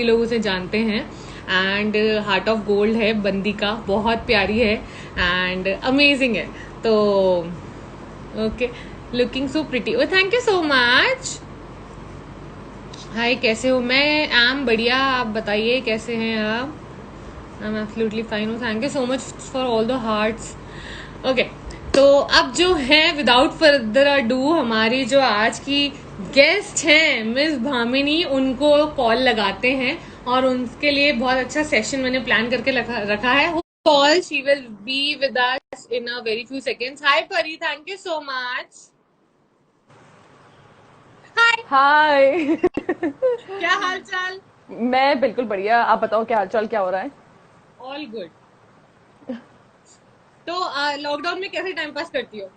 लोग उसे जानते हैं। एंड हार्ट ऑफ गोल्ड है बंदी का, बहुत प्यारी है एंड अमेजिंग है। तो okay, looking so pretty. Oh thank you so much. Hi, कैसे हो? मैं एम बढ़िया, आप बताइए कैसे हैं आप? आई एम एब्सोल्युटली फाइन हूँ। Thank you so much for all the hearts. Okay, तो अब जो है विदाउट फर्दर अडू, हमारी जो आज की गेस्ट हैं मिस भामिनी, उनको कॉल लगाते हैं और उनके लिए बहुत अच्छा सेशन मैंने प्लान करके रखा है। Call, she will be with us in a very few seconds. Hi Pari, thank you so much. Hi, hi. क्या हाल चाल? मैं बिल्कुल बढ़िया, आप बताओ क्या हालचाल, क्या हो रहा है? All good. तो लॉकडाउन में कैसे टाइम पास करती हो?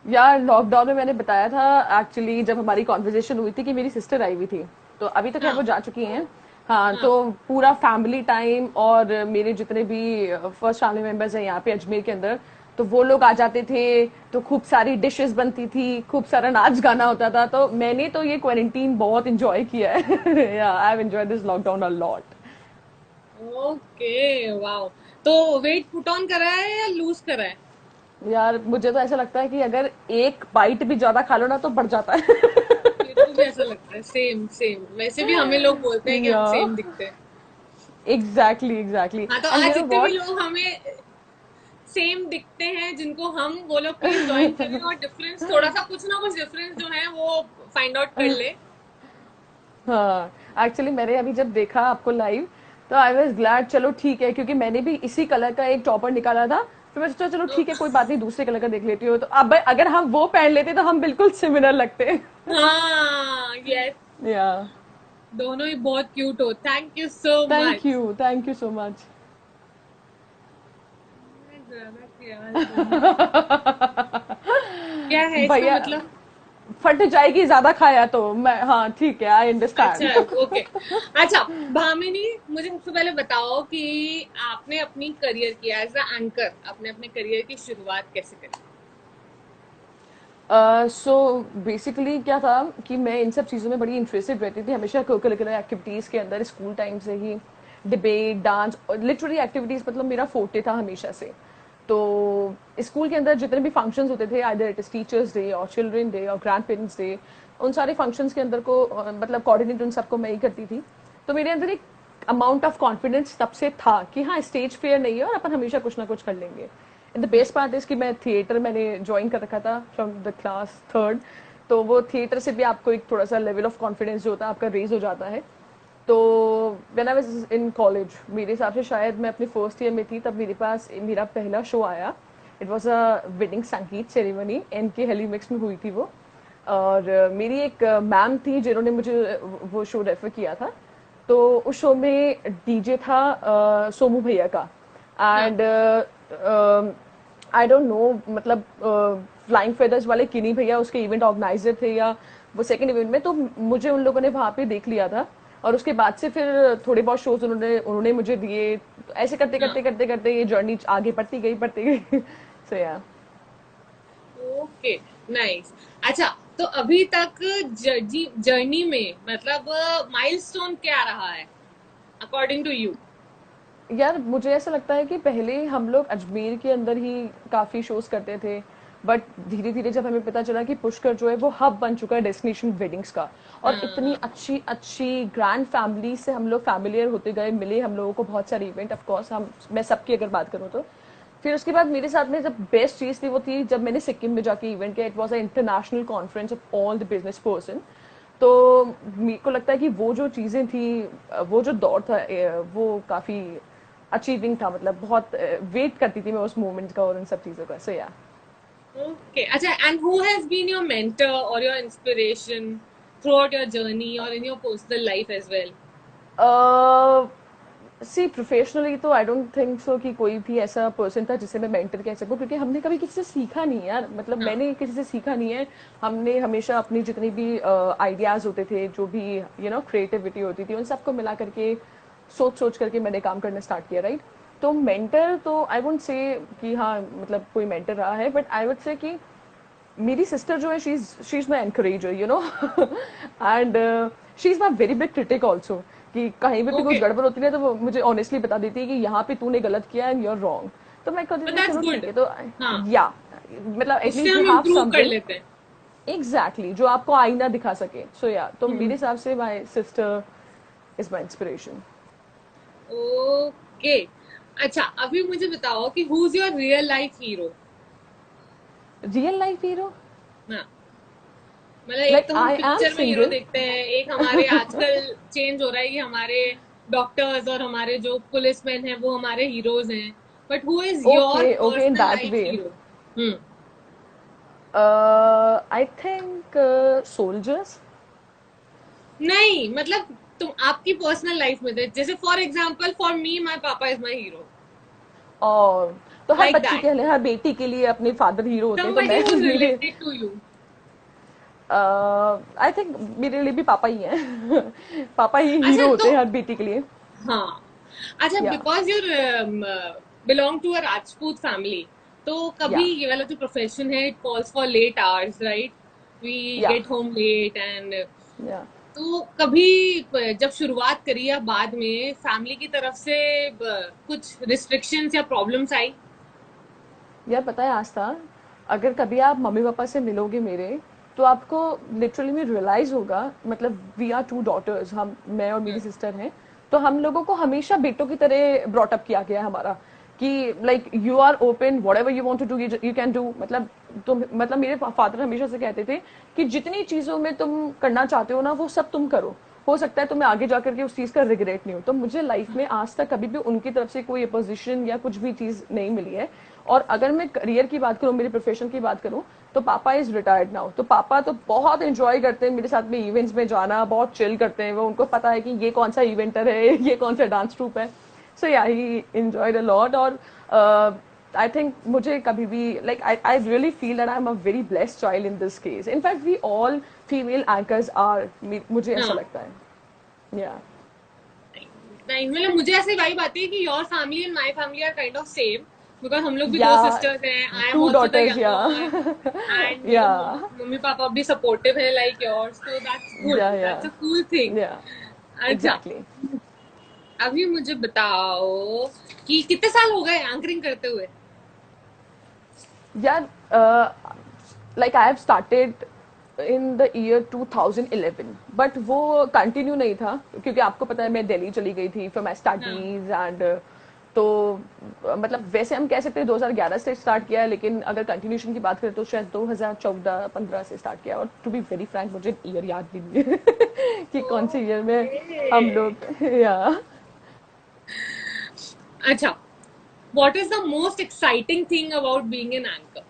यार लॉकडाउन में मैंने बताया था एक्चुअली, जब हमारी कॉन्वर्जेशन हुई थी कि मेरी सिस्टर आई हुई थी, तो अभी तो खैर वो हाँ जा चुकी हैं। हाँ, हाँ। तो पूरा फैमिली टाइम और मेरे जितने भी फर्स्ट फैमिली मेंबर्स हैं यहाँ पे अजमेर के अंदर, तो वो लोग आ जाते थे। तो खूब सारी डिशेस बनती थी, खूब सारा नाच गाना होता था। तो मैंने तो ये क्वारंटीन बहुत इंजॉय किया है। या I have enjoyed this lockdown a lot. Okay, wow. तो वेट पुट ऑन करा है या लूज करा है? यार मुझे तो ऐसा लगता है कि अगर एक बाइट भी ज्यादा खा लो ना तो बढ़ जाता है। मेरे को भी ऐसा लगता है, सेम सेम। वैसे भी हमें लोग बोलते हैं कि हम या सेम दिखते हैं। Exactly exactly. हाँ, तो एंड आज यू नो जितने भी व्हाट, लोग हमें सेम दिखते हैं, जिनको हम, वो लोग प्लीज ज्वाइन करें और डिफरेंस, थोड़ा सा कुछ ना कुछ डिफरेंस जो है वो फाइंड आउट कर ले। हाँ एक्चुअली मैंने अभी जब देखा आपको लाइव, तो आई वाज ग्लैड। चलो ठीक है, क्योंकि मैंने भी इसी कलर का एक टॉपर निकाला था। फिर मैं सोचा चलो तो ठीक है, कोई बात नहीं, दूसरे कलर का देख लेती हो। तो अब अगर हम वो पहन लेते तो हम बिल्कुल सिमिलर लगते। हाँ, यस। या दोनों ही बहुत क्यूट हो। Thank you so much. Thank you so much. ज्यादा ख्याल तुम, क्या है इसका भैया, मतलब? फट जाएगी ज्यादा खाया तो मैं, हाँ ठीक है, आई अंडरस्टैंड। अच्छा, ओके। अच्छा, भामिनी, मुझे सबसे पहले बताओ कि आपने अपनी करियर की एज अ एंकर, आपने अपने करियर की शुरुआत कैसे करी? सो बेसिकली क्या था कि मैं इन सब चीज़ों में बड़ी इंटरेस्टेड रहती थी हमेशा, कोकरिकुलर एक्टिविटीज़ के अंदर स्कूल टाइम से ही। डिबेट, डांस और लिटरेरी एक्टिविटीज़ मतलब मेरा फोर्टे था हमेशा से। तो स्कूल के अंदर जितने भी फंक्शंस होते थे, either it is teachers day और चिल्ड्रन डे और ग्रैंड पेरेंट्स डे, उन सारे फंक्शंस के अंदर को मतलब कोऑर्डिनेट उन सबको मैं ही करती थी। तो मेरे अंदर एक अमाउंट ऑफ कॉन्फिडेंस तब से था कि हाँ, स्टेज फेयर नहीं है और अपन हमेशा कुछ ना कुछ कर लेंगे। And the best part is कि मैं थिएटर मैंने ज्वाइन कर रखा था फ्रॉम द क्लास थर्ड। तो वो थिएटर से भी आपको एक थोड़ा सा लेवल ऑफ कॉन्फिडेंस जो होता है आपका रेज हो जाता है। तो when I was in college, मेरे हिसाब से शायद मैं अपने फर्स्ट ईयर में थी, तब मेरे पास मेरा पहला शो आया। इट वाज अ वेडिंग संगीत सेरेमनी, एन के हेलीमिक्स में हुई थी वो। और मेरी एक मैम थी जिन्होंने मुझे वो शो रेफर किया था। तो उस शो में डीजे था सोमू भैया का। हाँ। एंड आई डोंट नो, मतलब फ्लाइंग फेदर्स वाले किनी भैया उसके इवेंट ऑर्गेनाइजर थे, या वो सेकंड इवेंट में। तो मुझे उन लोगों ने वहां पे देख लिया था। और उसके बाद से फिर थोड़े बहुत शोज उन्होंने उन्होंने मुझे दिए। तो ऐसे करते हाँ, करते करते करते ये जर्नी आगे बढ़ती गई। सो या ओके, नाइस। अच्छा, तो अभी तक जर्नी में मतलब माइलस्टोन क्या रहा है अकॉर्डिंग टू यू? यार मुझे ऐसा लगता है कि पहले हम लोग अजमेर के अंदर ही काफी शोज करते थे। बट धीरे धीरे जब हमें पता चला कि पुष्कर जो है वो हब बन चुका है डेस्टिनेशन वेडिंग्स का, और इतनी हाँ, अच्छी अच्छी ग्रैंड फैमिली से हम लोग फैमिलियर होते गए, मिले हम लोगों को बहुत सारे इवेंट। ऑफ कोर्स हम, मैं सबकी अगर बात करूँ तो फिर उसके बाद मेरे साथ में जब बेस्ट चीज थी वो थी जब मैंने सिक्किम में जाके इवेंट किया। It was a international conference of all the business person. तो मेरे को लगता है कि वो जो चीजें थी, वो जो दौर था, वो काफी अचीविंग था। मतलब बहुत वेट करती थी मैं उस मोमेंट का और उन सब चीजों का। सो या ओके। अच्छा, and who has been your mentor or your inspiration throughout your journey or in your personal life as well? See professionally तो आई डोंट थिंक सो कि कोई भी ऐसा पर्सन था जिसे मैं मेंटर कह सकूं, क्योंकि हमने कभी किसी से सीखा नहीं यार। मतलब हाँ, मैंने किसी से सीखा नहीं है। हमने हमेशा अपनी जितनी भी आइडियाज होते थे, जो भी क्रिएटिविटी होती थी, उन सबको मिला करके सोच सोच करके मैंने काम करना स्टार्ट किया, राइट। तो मेंटर तो आई वुडंट से कि हाँ मतलब कोई मेंटर रहा है, बट आई वुड से कि मेरी सिस्टर जो है, she is my encourager, and she is my very big critic also. कि कहीं पे भी कुछ Okay, गड़बड़ होती है तो वो मुझे ऑनेस्टली बता देती है कि यहाँ पे तूने गलत किया एंड यू आर रॉन्ग। तो मैं कहती but थी that's चलो ठीक good. है। तो हाँ, या मतलब उससे एटलीस्ट यू हम हैव इम्प्रूव कर समवन लेते हैं. एग्जैक्टली जो आपको आईना दिखा सके। सो या तो मेरे हम्म. हिसाब से my sister is my inspiration. Okay. अच्छा, अभी मुझे बताओ कि who is your real life hero. Real life hero? हाँ, मतलब एक लाइक तो हम आई एम पिक्चर में हीरो सिंगल। देखते हैं, एक हमारे आजकल चेंज हो रहा है कि हमारे डॉक्टर्स और हमारे जो पुलिसमैन हैं वो हमारे हीरोज हैं. But who is your okay okay in personal that life way. Hero. Hmm. I think soldiers. नहीं, मतलब तुम आपकी पर्सनल लाइफ में थे, जैसे फॉर एग्जाम्पल फॉर मी माई पापा इज माई हीरो. और तो हर लाइक बच्ची दैट. के लिए, हर बेटी के लिए अपने फादर हीरो होते हैं। तो समबडी मैं हु इज मेरे related to you. I think मेरे लिए भी पापा ही हैं। पापा ही अच्छा हीरो होते तो, हैं हर बेटी के लिए। हाँ, अच्छा, yeah because you're belong to a Rajput family, तो कभी या ये वाला जो प्रोफेशन है it calls for late hours, right? We yeah get home late and, yeah तो कभी जब शुरुआत करी या बाद में फैमिली की तरफ से कुछ रिस्ट्रिक्शंस या प्रॉब्लम्स आई? यार पता है आस्था, अगर कभी आप मम्मी पापा से मिलोगे मेरे, तो आपको लिटरली में रियलाइज होगा, मतलब वी आर टू डॉटर्स, हम मैं और मेरी सिस्टर हैं। तो हम लोगों को हमेशा बेटों की तरह ब्रॉट अप किया गया है हमारा, कि like you are open, whatever you want to do you can do. तुम मतलब मेरे फादर हमेशा से कहते थे कि जितनी चीजों में तुम करना चाहते हो ना वो सब तुम करो, हो सकता है तुम्हें आगे जाकर के उस चीज का रिग्रेट नहीं हो। तो मुझे लाइफ में आज तक कभी भी उनकी तरफ से कोई अपोजिशन या कुछ भी चीज नहीं मिली है। और अगर मैं करियर की बात करूं, मेरे प्रोफेशन की बात करूं, तो पापा इज रिटायर्ड नाउ। तो पापा तो बहुत एंजॉय करते हैं मेरे साथ में इवेंट्स में जाना, बहुत चिल करते हैं वो। उनको पता है कि ये कौन सा इवेंटर है, ये कौन सा डांस ट्रूप है। सो या ही एंजॉयड अ लॉट। और आई थिंक मुझे कभी भी like I really feel that I am a very blessed child in this case. In fact we all female anchors are, मुझे ऐसा हाँ, लगता है। या नहीं, मतलब मुझे ऐसी वाइब आती है कि your family and my family are kind of same, because हम लोग भी या दो सिस्टर्स हैं. I am too also the daughters. Yeah younger one, and yeah mummy papa भी सपोर्टिव है like yours, so that's good, या that's a cool thing. या अच्छा, एग्जैक्टली। अभी मुझे बताओ कि कितने साल हो गए एंकरिंग करते हुए? यार like I have started in the year 2011, but वो कंटिन्यू नहीं था, क्योंकि आपको पता है मैं दिल्ली चली गई थी फॉर माई हाँ. स्टडीज एंड तो मतलब वैसे हम कह सकते हैं 2011 से स्टार्ट किया है, लेकिन अगर कंटिन्यूशन की बात करें तो शायद 2014-15 से स्टार्ट किया। और टू बी वेरी फ्रैंक मुझे ईयर याद भी नहीं है कि कौन से ईयर में हम ओके. लोग या अच्छा, what is the most exciting thing about being an anchor?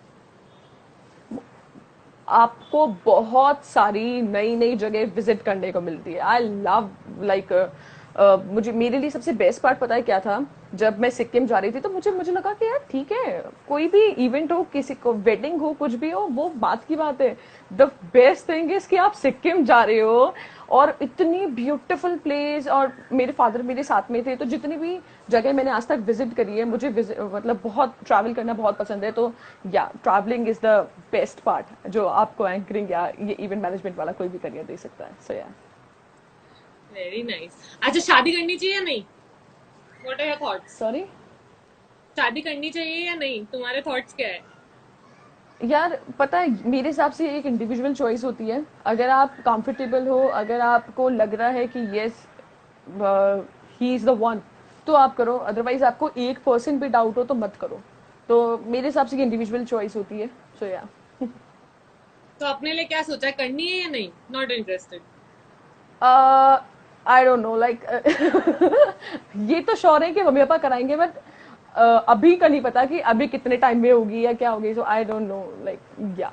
आपको बहुत सारी नई नई जगह विजिट करने को मिलती है। आई लव लाइक मुझे मेरे लिए सबसे बेस्ट पार्ट पता है क्या था? जब मैं सिक्किम जा रही थी तो मुझे मुझे लगा कि यार ठीक है, कोई भी इवेंट हो, किसी को वेडिंग हो, कुछ भी हो, वो बात की बात है। द बेस्ट थिंग इज कि आप सिक्किम जा रहे हो और इतनी ब्यूटीफुल प्लेस, और मेरे फादर मेरे साथ में थे। तो जितनी भी जगह मैंने आज तक विजिट करी है, मुझे मतलब बहुत ट्रैवल करना बहुत पसंद है। तो या travelling is the best part जो आपको एंकरिंग या ये इवेंट मैनेजमेंट वाला कोई भी करियर दे सकता है। सो या वेरी नाइस. अच्छा, शादी करनी चाहिए या नहीं? What are your thoughts? Sorry शादी करनी चाहिए या नहीं, तुम्हारे थॉट्स क्या है? यार पता है मेरे हिसाब से एक इंडिविजुअल चॉइस होती है। अगर आप कंफर्टेबल हो, अगर आपको लग रहा है कि yes he is the one, तो आप करो। अदरवाइज आपको 1% भी डाउट हो तो मत करो। तो मेरे हिसाब से इंडिविजुअल चॉइस होती है। सो या तो अपने लिए क्या सोचा है, करनी है या नहीं? Not interested? I don't know like ये तो श्योर है कि मम्मी पापा कराएंगे, बट अभी का नहीं पता कि अभी कितने टाइम में होगी या क्या होगी। सो आई डोंट नो लाइक या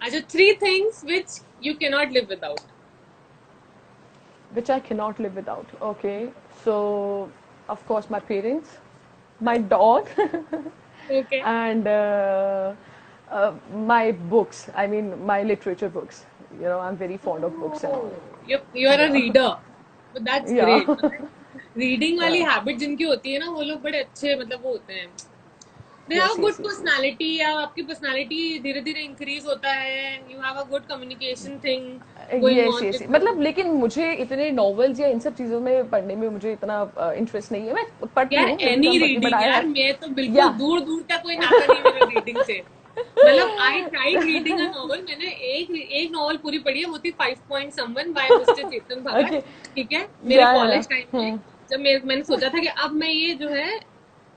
अच्छा, three things which you can not live without. which I cannot live without. Okay, so of course my parents, my dog, okay. and my books. I mean my literature books. You know, I'm very fond of books and all. You are a Yeah, reader, that's yeah, great. Reading वाली yeah. Habit जिनकी होती है ना, वो लोग बड़े अच्छे, मतलब वो होते हैं. They have yes a good yes yes yes personality, या आपकी पर्सनालिटी धीरे धीरे इंक्रीज होता है, you have a good communication thing going yes on yes, with you. मतलब लेकिन मुझे इतने नॉवेल्स या इन सब चीजों में पढ़ने में मुझे इतना इंटरेस्ट नहीं है। मैं पढ़ती यार हूँ कभी एनी कभी, बट रीडिंग, आई यार हैव, मैं तो बिल्कुल या दूर दूर तक कोई नाता नहीं मेरा रीडिंग से। मतलब I tried reading a novel, मैंने एक एक नॉवल पूरी पढ़ी है, वो थी 5.someone bye mister Chetan Bhagat. Okay, ठीक है, मेरे या कॉलेज टाइम में, जब मैंने सोचा था कि अब मैं ये जो है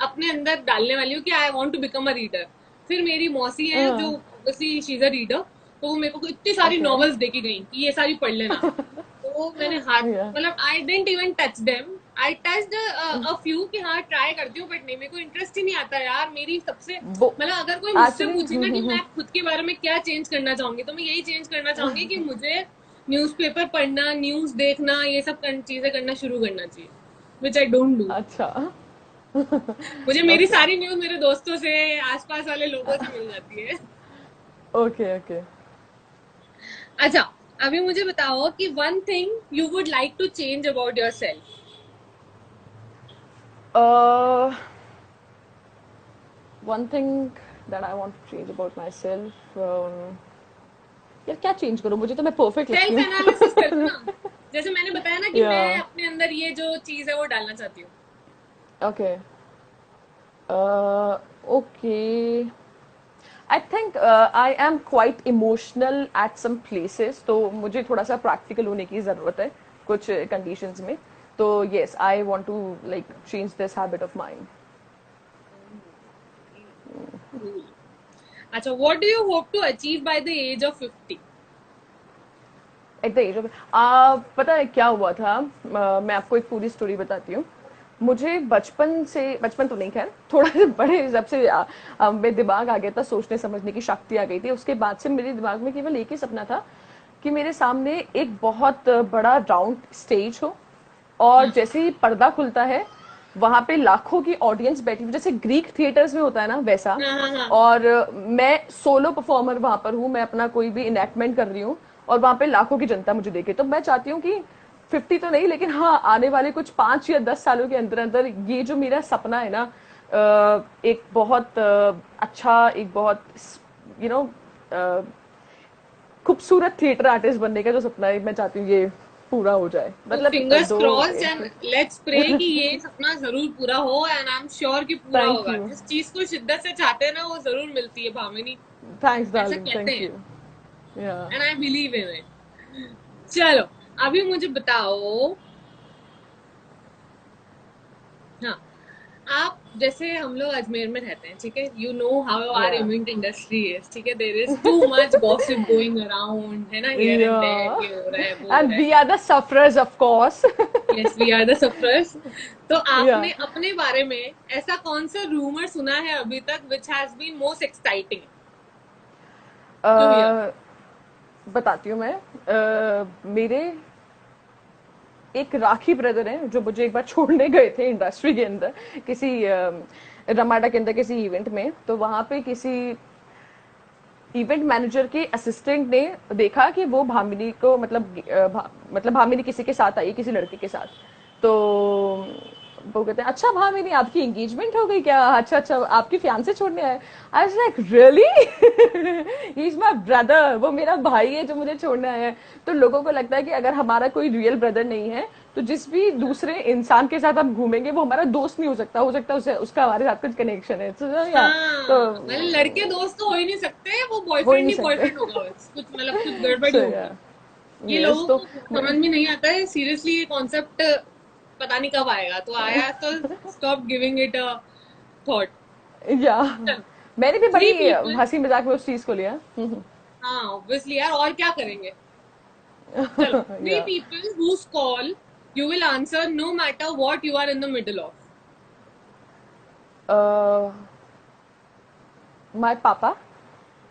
अपने अंदर डालने वाली हूँ कि I want to become a reader. फिर मेरी मौसी है जो obviously she is a reader, तो वो मेरे को इतनी सारी ओके, नॉवेल्स देके गई कि ये सारी पढ़ लेना। तो मैंने हाथ, या मतलब I didn't even touch them, I touched a few कि हाँ ट्राई करती हूँ, बट नहीं, मेरे को इंटरेस्ट ही नहीं आता यार। मेरी सबसे, वो मतलब अगर कोई मुझसे पूछे ना कि एक्चुअली मैं खुद के बारे में क्या चेंज करना चाहूंगी, तो मैं यही चेंज करना चाहूंगी कि मुझे न्यूज़पेपर पढ़ना, न्यूज देखना, ये सब चीजें करना शुरू करना चाहिए, विच आई डोंट डू। अच्छा, मुझे मेरी ओके सारी न्यूज मेरे दोस्तों से, आसपास वाले लोगों से मिल जाती है। Okay okay. अच्छा, अभी मुझे बताओ कि one thing you would like to change about yourself. One thing that I want to change about myself, यार क्या चेंज करूँ, मुझे तो मैं परफेक्ट लगती सेल्फ हूँ। एनालिसिस करो ना। जैसे मैंने बताया ना कि या मैं अपने अंदर ये जो चीज है वो डालना चाहती हूँ। Okay, okay, I think I am quite emotional at some places, तो मुझे थोड़ा सा प्रैक्टिकल होने की ज़रूरत है कुछ कंडीशंस में। तो yes, I want to like change this habit of mind. Cool. अच्छा, what do you hope to achieve by the age of 50? At the age of, पता है क्या हुआ था, मैं आपको एक पूरी स्टोरी बताती हूँ। मुझे बचपन से, बचपन तो नहीं खैर, थोड़ा से बड़े जब से मेरे दिमाग आ गया था, सोचने समझने की शक्ति आ गई थी, उसके बाद से मेरे दिमाग में केवल एक ही सपना था कि मेरे सामने एक बहुत बड़ा राउंड स्टेज हो, और हाँ जैसे ही पर्दा खुलता है वहां पे लाखों की ऑडियंस बैठी हुई, जैसे ग्रीक थिएटर्स में होता है ना वैसा। हाँ हाँ हाँ। और मैं सोलो परफॉर्मर वहां पर हूँ, मैं अपना कोई भी इनैक्टमेंट कर रही हूँ, और वहां पे लाखों की जनता मुझे देखे। तो मैं चाहती हूँ कि 50 तो नहीं, लेकिन हाँ आने वाले कुछ 5 या 10 सालों के अंदर अंदर ये जो मेरा सपना है ना, एक बहुत अच्छा, एक बहुत यू नो खूबसूरत थिएटर आर्टिस्ट बनने का जो सपना है, मैं चाहती हूँ ये पूरा हो जाए। तो मतलब फिंगर्स दो क्रॉस्ड एक, एंड लेट्स प्रे कि ये सपना जरूर पूरा हो, एंड आई एम श्योर कि पूरा थैंक होगा। यू, जिस चीज को शिद्दत से चाहते हैं ना वो जरूर मिलती है भामिनी, थैंक्स ऐसा डार्लिंग, कहते थैंक हैं, यू। या and I believe in it. चलो, अभी मुझे बताओ, हाँ, आप जैसे हम लोग अजमेर में रहते हैं, ठीक है, you know how our yeah event industry is, ठीक है, there is too much gossip going around, है ना, हियर एंड देयर, या ये हो रहा है, वो हो एंड रहा है। We are the sufferers of course. Yes, we are the sufferers. तो या आपने अपने बारे में ऐसा कौन सा रूमर सुना है अभी तक which has been most exciting to hear? बताती हूँ मैं। मेरे एक राखी ब्रदर हैं जो मुझे एक बार छोड़ने गए थे इंडस्ट्री के अंदर, किसी रमाडा के अंदर किसी इवेंट में। तो वहां पे किसी इवेंट मैनेजर के असिस्टेंट ने देखा कि वो भामिनी को, मतलब मतलब भामिनी किसी के साथ आई, किसी लड़के के साथ। तो वो कहते हैं, अच्छा भामिनी आपकी एंगेजमेंट हो गई क्या, अच्छा अच्छा आपकी फियांसे छोड़ने आए। I was like really, he is my brother, वो मेरा भाई है जो मुझे छोड़ने आया है। तो लोगों को लगता है कि अगर हमारा कोई रियल ब्रदर नहीं है, तो जिस भी दूसरे इंसान के साथ हम घूमेंगे वो हमारा दोस्त नहीं हो सकता उसे, उसका हमारे साथ कुछ कनेक्शन है। तो या तो हाँ, मतलब लड़के दोस्त तो हो ही नहीं सकते, वो हो ही बॉयफ्रेंड नहीं ही सकते। बॉयफ्रेंड होगा, बस कुछ मतलब कुछ गड़बड़ी सो या होगी। ये यस, लोगों तो को समझ में नहीं आता है सीरियसली, ये कॉन्सेप्ट पता नहीं कब आएगा, तो आया तो stop giving it a thought. या चलो, मैंने भी थ्री बड़ी पीपल, हंसी मजाक में उस चीज को लिया। हाँ ऑब्वियसली यार, और क्या करेंगे। चलो, थ्री या people whose call you will answer no matter what you are in the middle of. My पापा।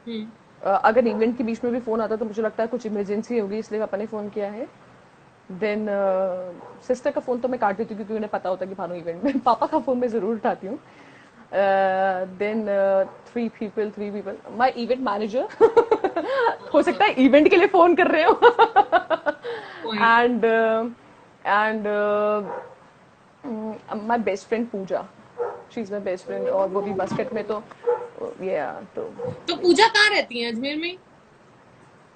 हम्म। अगर इवेंट के बीच में भी फोन आता तो मुझे लगता है कुछ इमरजेंसी होगी, इसलिए पापा ने फोन किया है। देन सिस्टर का फोन तो मैं काट देती हूँ क्योंकि उन्हें पता होता है कि भानु इवेंट में। पापा का फोन मैं जरूर उठाती हूँ। Then three people my event manager. हो सकता है इवेंट के लिए फोन कर रहे हो। Point. And my best friend Pooja, she is my best friend, और वो भी बास्केट में। तो ये तो पूजा कहाँ रहती है, अजमेर में?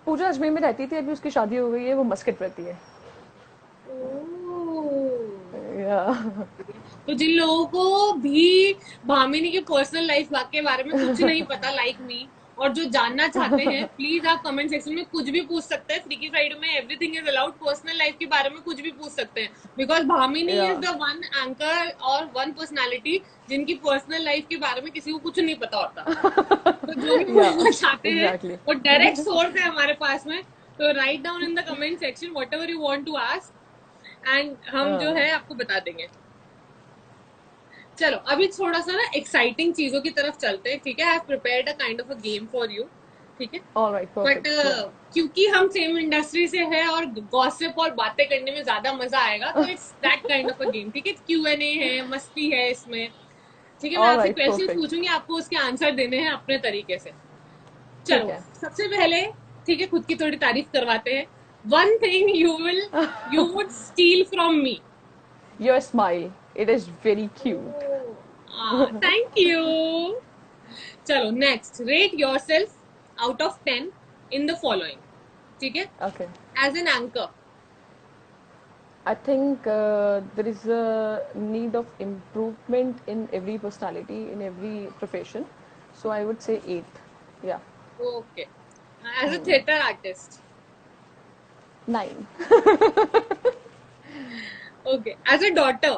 पूजा अजमेर में रहती थी, अभी उसकी शादी हो गई है, वो मस्कट रहती है। ओह, या तो जिन लोगों को भी भामिनी के पर्सनल लाइफ के बारे में कुछ नहीं पता, लाइक मी, और जो जानना चाहते हैं, प्लीज आप कमेंट सेक्शन में कुछ भी पूछ सकते हैं। फ्रीकी फ्राइडे में everything is allowed, personal life के बारे में कुछ भी पूछ सकते हैं, बिकॉज भामिनी या इज द वन एंकर और वन पर्सनालिटी जिनकी पर्सनल लाइफ के बारे में किसी को कुछ नहीं पता होता। तो जो भी या पूछना चाहते हैं एग्जैक्टली। वो डायरेक्ट सोर्स है हमारे पास में। तो write down in the comment section whatever you want to ask, and हम जो है आपको बता देंगे। चलो अभी थोड़ा सा ना एक्साइटिंग चीजों की तरफ चलते हैं, ठीक है? I have prepared a kind of a game for you, ठीक है? Alright, but perfect. क्योंकि हम सेम इंडस्ट्री से है और गॉसिप और बातें करने में ज्यादा मजा आएगा, तो it's that kind of a game, ठीक है? Q&A है, मस्ती है इसमें, ठीक है? मैं आपसे ऑलराइट, क्वेश्चन परफेक्ट। पूछूंगी, आपको उसके आंसर देने हैं अपने तरीके से। ठीक चलो है। सबसे पहले, ठीक है, खुद की थोड़ी तारीफ करवाते हैं। One thing you would steal from me. Your smile, it is very cute. Thank you. चलो next, rate yourself out of 10 in the following, ठीक है? Okay, as an anchor, I think there is a need of improvement in every personality, in every profession. So I would say 8. Yeah, okay. As a theatre artist, 9. Okay. As a daughter,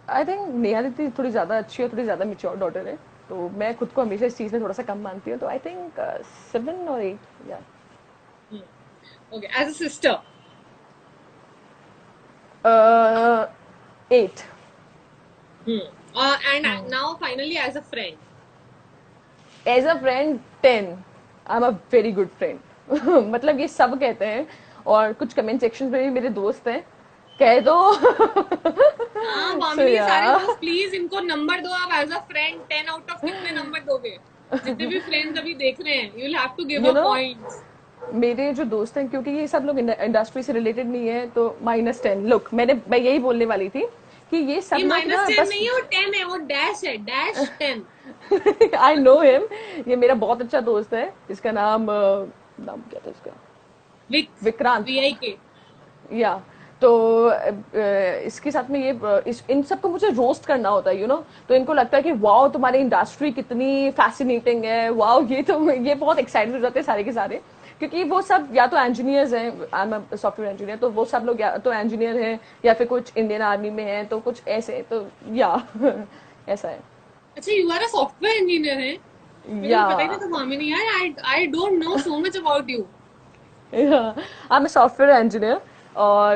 I think Neha didi थोड़ी ज़्यादा अच्छी और थोड़ी ज़्यादा mature daughter है, तो मैं खुद को हमेशा इस चीज़ में थोड़ा सा कम मानती हूँ, तो आई थिंक 7 और 8। Yeah okay. As a sister, 8. And now finally as a friend, as a friend 10. I am a very good friend. मतलब ये सब कहते हैं, और कुछ कमेंट सेक्शन में भी मेरे दोस्त हैं, कह दो। हाँ सो भामिनी, या सारे दोस्त प्लीज इनको नंबर दो आप। As a friend 10 out of कितने नंबर दोगे? जितने भी फ्रेंड्स अभी देख रहे हैं, you will have to give you a no points. मेरे जो दोस्त हैं, क्योंकि ये सब लोग इंडस्ट्री से रिलेटेड नहीं है, तो -10। लुक, मैं यही बोलने वाली थी कि ये सब ये लोग ना -10 बस। नहीं है, वो 10 है, वो डैश है, डैश 10। I know him. ये मेरा बहुत अच्छा दोस्त है, इसका नाम क्या था इसका? विक, विक्रांत। VIK। या तो इसके साथ में इन सबको मुझे रोस्ट करना होता है, तो इनको लगता है कि वाओ तुम्हारी इंडस्ट्री कितनी फैसिनेटिंग है, वाओ ये बहुत एक्साइटेड हो जाते हैं सारे के सारे, क्योंकि वो सब या तो इंजीनियर्स हैं, आई एम सॉफ्टवेयर इंजीनियर, तो वो सब लोग या तो इंजीनियर हैं या फिर कुछ इंडियन आर्मी में हैं, तो कुछ ऐसे, तो या ऐसा है। अच्छा, you are a software engineer है? मेरे को या तो पता ही नहीं था भामिनी यार। आई don't no so much about you. I am software engineer, और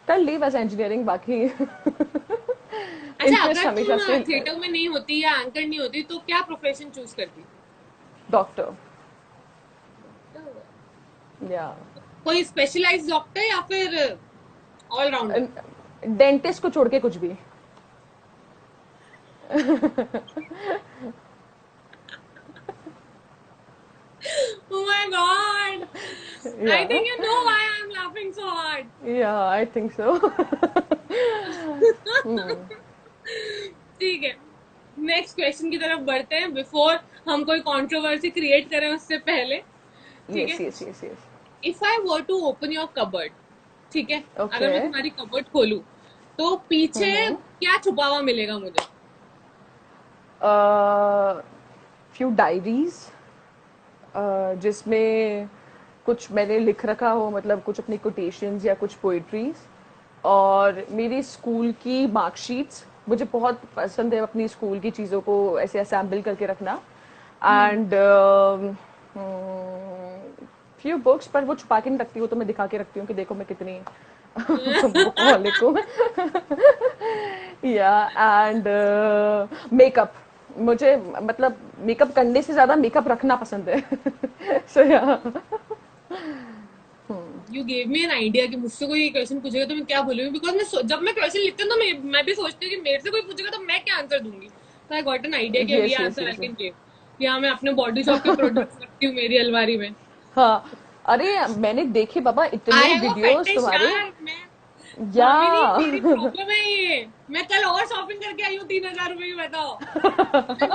कर ली बस इंजीनियरिंग, बाकी अच्छा, इंटरेस्ट अगर हमेशा तुम से थिएटर में नहीं होती या एंकर नहीं होती तो क्या प्रोफेशन चूज करती? डॉक्टर। या कोई स्पेशलाइज्ड डॉक्टर या फिर ऑलराउंडर? डेंटिस्ट को छोड़ के कुछ भी। Oh my god! I या think you know why I'm laughing so hard. या आई थिंक सो। ठीक है, नेक्स्ट क्वेश्चन की तरफ बढ़ते हैं, बिफोर हम कोई कंट्रोवर्सी क्रिएट करें उससे पहले, ठीक यस है? Yes yes yes. If I were to open your cupboard, ठीक है, अगर ओके। मैं तुम्हारी कबर्ड खोलूं तो पीछे क्या छुपा हुआ मिलेगा मुझे? फ्यू डायरीज, जिसमें कुछ मैंने लिख रखा हो, मतलब कुछ अपनी कोटेशंस या कुछ पोइट्रीज, और मेरी स्कूल की मार्कशीट्स। मुझे बहुत पसंद है अपनी स्कूल की चीज़ों को ऐसे असेंबल करके रखना, एंड फ्यू बुक्स, पर वो छुपा के नहीं रखती हूँ, तो मैं दिखा के रखती हूँ कि देखो मैं कितनी बुकहॉलिक हूँ। या एंड मेकअप, मुझे मतलब मेकअप करने से ज्यादा मेकअप रखना पसंद है। सो या you gave me an idea कि मुझसे कोई क्वेश्चन पूछेगा तो मैं क्या बोलूंगी, बिकॉज जब मैं क्वेश्चन लिखती हूँ तो मैं भी सोचती हूँ कि मेरे से कोई पूछेगा तो मैं क्या आंसर दूंगी। तो आई गॉट एन आइडिया कि ये yes yes answer I yes. Can give. यहाँ मैं अपने बॉडी शॉप के प्रोडक्ट्स रखती हूँ मेरी अलमारी में। हाँ, अरे मैंने देखे बाबा इतने I have a videos fetish तुम्हारे। यार, मैं भाभी मेरी या प्रॉब्लम है ये, मैं कल और शॉपिंग करके आई हूँ 3,000 रुपए की, बताओ।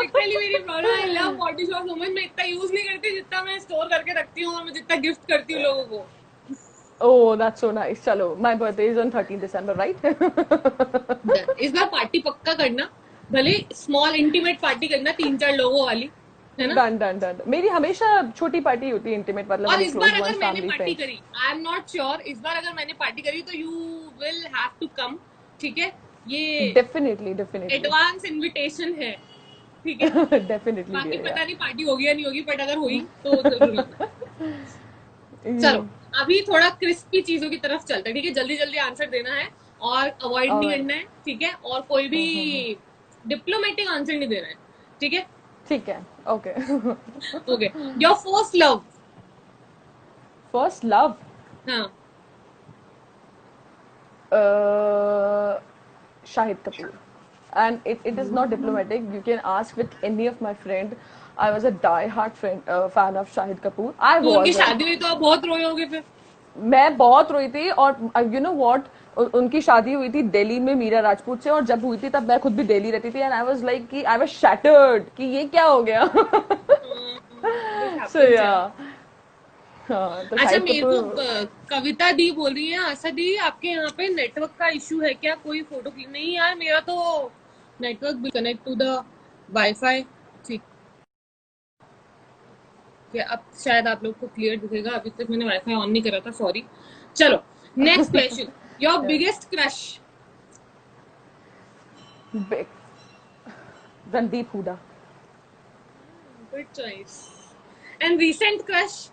लिटरली मेरी problem, I love body shop so much, मैं इतना यूज नहीं करती जितना मैं स्टोर करके रखती हूँ, और मैं जितना गिफ्ट करती हूँ लोगों को। Oh, that's so nice. चलो, my birthday is on 13 December, right? Done. इस बार पार्टी पक्का करना, भले स्मॉल इंटीमेट पार्टी करना, 3-4 लोगों वाली, है ना। Done done done. मेरी हमेशा छोटी पार्टी होती है, इंटीमेट, मतलब और मेरे इस बार क्लोज अगर वंस, मैंने फैमिली, पार्टी फ्रेंड्स। करी, आई एम नॉट श्योर, इस बार अगर मैंने पार्टी करी तो you will have to come, ठीक है। ये डेफिनेटली डेफिनेटली। एडवांस इनविटेशन है, ठीक है। डेफिनेटली बाकी डियर, या। पता नहीं पार्टी होगी या नहीं होगी, बट अगर हुई तो जरूर आना। चलो, अभी थोड़ा क्रिस्पी चीजों की तरफ चलते हैं, ठीक है। जल्दी जल्दी आंसर देना है और अवॉइड नहीं ऑलराइट। करना है, ठीक है। और कोई भी डिप्लोमेटिक आंसर नहीं देना है, ठीक है। ठीक है, okay. Okay, your first love. First love. हाँ। Shahid Kapoor. And it is not diplomatic. You can ask with any of my friend. I was a die-hard fan of Shahid Kapoor. I तो उनकी wasn't. शादी हुई तो आप बहुत रोए होगे फिर। मैं बहुत रोई थी, और यू नो व्हाट, उनकी शादी हुई थी दिल्ली में मीरा राजपूत से, और जब हुई थी तब मैं खुद भी दिल्ली रहती थी, एंड आई वाज लाइक कि आई वाज शैटर्ड कि ये क्या हो गया। दिस सो हैपेंस या, यार। हाँ, तो अच्छा, शाहिद मेरे को कपूर। कविता दी बोल रही है, आशा दी आपके यहाँ पे नेटवर्क का इशू है क्या, कोई फोटो क्लिक नहीं यार, मेरा तो नेटवर्क भी कनेक्ट टू द वाईफाई, ठीक है। अब शायद आप लोग को क्लियर दिखेगा, अभी तक मैंने वाईफाई ऑन नहीं करा था, सॉरी। चलो, next question, your biggest crush. Randeep Hooda. Good choice. And recent crush.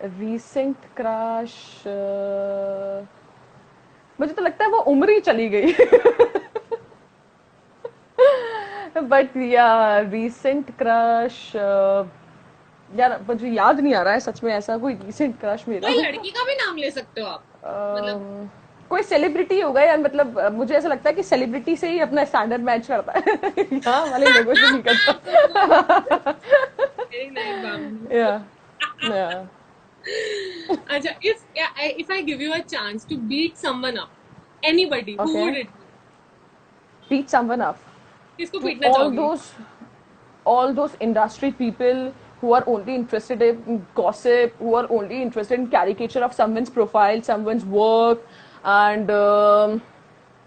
Recent crush, मुझे तो लगता है वो उम्र ही चली गई। बट या, रीसेंट क्रश, यार मुझे याद नहीं आ रहा है सच में ऐसा कोई रीसेंट क्रश मेरा। कोई लड़की का भी नाम ले सकते हो आप, मतलब। कोई सेलिब्रिटी होगा यार, मतलब मुझे ऐसा लगता है कि सेलिब्रिटी से ही अपना स्टैंडर्ड मैच करता है। यहाँ वाले लोगों से नहीं करता। Very nice bam. Yeah yeah. अच्छा, if I give you a chance to beat someone up, anybody, who okay, would it be? beat someone up. किसको To पीटना चाहोगी? all those industry people who are only interested in gossip, who are only interested in caricature of someone's profile, someone's work, and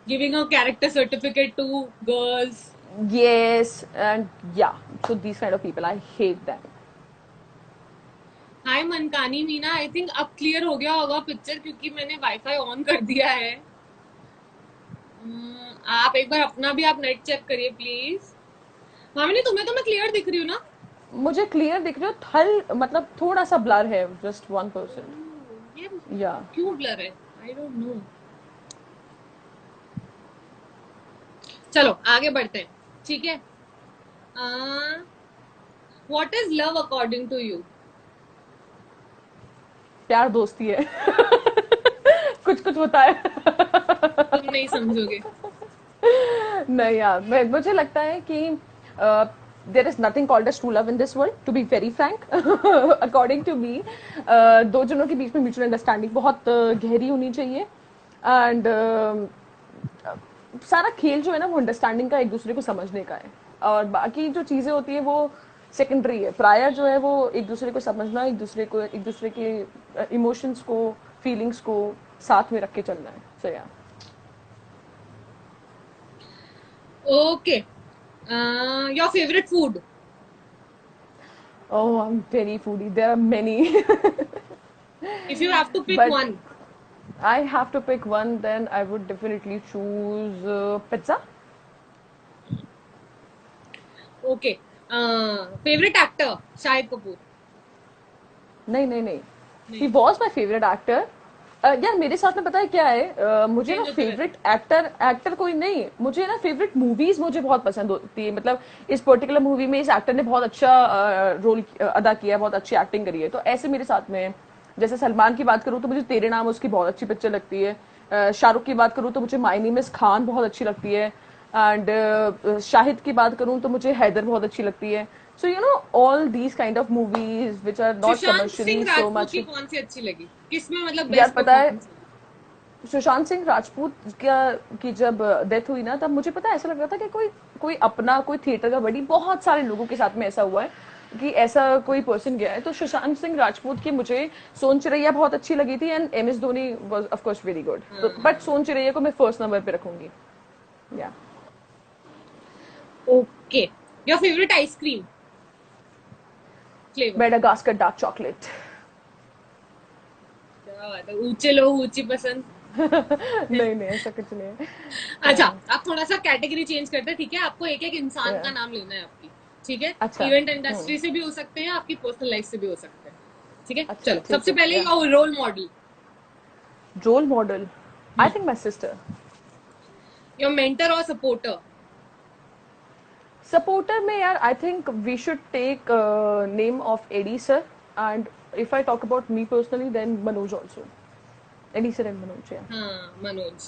Giving a character certificate to girls. yes, and yeah, so these kind of people, I hate them. Hi Mankani Meena, I think अब clear हो गया होगा picture, क्योंकि मैंने wifi on कर दिया है। आप एक बार अपना भी आप नेट चेक करिए प्लीज। मामी, तुम्हें तो मैं क्लियर दिख रही हूँ ना। मुझे क्लियर दिख रही हो, थल मतलब थोड़ा सा ब्लर है, जस्ट 1%। ये या क्यों ब्लर है, आई डोंट नो। चलो आगे बढ़ते हैं, ठीक है। What is love according to you. प्यार दोस्ती है। कुछ कुछ होता है। तुम नहीं समझोगे। नहीं यार, मुझे लगता है कि there is nothing called as true love in this world, to be very frank. According to me, दो जनों के बीच में म्यूचुअल अंडरस्टैंडिंग बहुत गहरी होनी चाहिए, एंड सारा खेल जो है ना वो अंडरस्टैंडिंग का, एक दूसरे को समझने का है, और बाकी जो चीजें होती है वो सेकेंडरी है। प्रायर जो है वो एक दूसरे को समझना, एक दूसरे के इमोशंस को, फीलिंग्स को साथ में रख के चलना है। सो या। Okay, your favourite food. Oh, I'm very foodie. There are many. If you have to pick But one. I have to pick one, then I would definitely choose pizza. Okay, favourite actor Shahid Kapoor. नहीं नहीं नहीं, नहीं, he was my favorite actor. यार मेरे साथ में पता है क्या है, मुझे ना चेंज होते रहते फेवरेट एक्टर कोई नहीं, मुझे ना फेवरेट मूवीज मुझे बहुत पसंद होती है। मतलब इस पर्टिकुलर मूवी में इस एक्टर ने बहुत अच्छा रोल अदा किया है, बहुत अच्छी एक्टिंग करी है, तो ऐसे मेरे साथ में है। जैसे सलमान की बात करूँ तो मुझे तेरे नाम उसकी बहुत अच्छी पिक्चर लगती है। शाहरुख की बात करूँ तो मुझे माय नेम इज खान बहुत अच्छी लगती है, एंड शाहिद की बात करूँ तो मुझे हैदर बहुत अच्छी लगती है। So you know, all these kind of movies which are not Sushant commercially Singh so Rajput much. की कौन सी अच्छी लगी, किसमें मतलब यार बेस्ट पता है, परफॉर्मेंस। सुशांत सिंह राजपूत की जब डेथ हुई ना, तब मुझे पता है ऐसा लग रहा था कि कोई कोई अपना कोई थिएटर का बड़ी, बहुत सारे लोगों के साथ में ऐसा हुआ है कि ऐसा कोई पर्सन गया है। तो सुशांत सिंह राजपूत की मुझे सोन चिरैया बहुत अच्छी लगी थी, and M S Dhoni was of course very good. तो बट सोन चिरैया को मैं फर्स्ट नंबर पे रखूंगी। Yeah okay, your favourite ice cream flavour? Madagascar dark chocolate. क्या बात है, ऊंचे लोग ऊंची पसंद। नहीं नहीं, ऐसा कुछ नहीं है। अच्छा, आप थोड़ा सा कैटेगरी चेंज करते हैं, ठीक है? आपको एक एक इंसान का Yeah. नाम लेना है आपकी, ठीक है? अच्छा। इवेंट इंडस्ट्री से भी हो सकते हैं, आपकी पर्सनल लाइफ से भी हो सकते हैं, ठीक है? अच्छा चलो, ठीक सबसे है। पहले yeah your role model, role model, I think my sister. Your mentor और सपोर्टर। सपोर्टर में यार, I think we should take name of AD sir, and if I talk about me personally then Manoj also. AD sir and Manoj. Yeah हाँ, Manoj.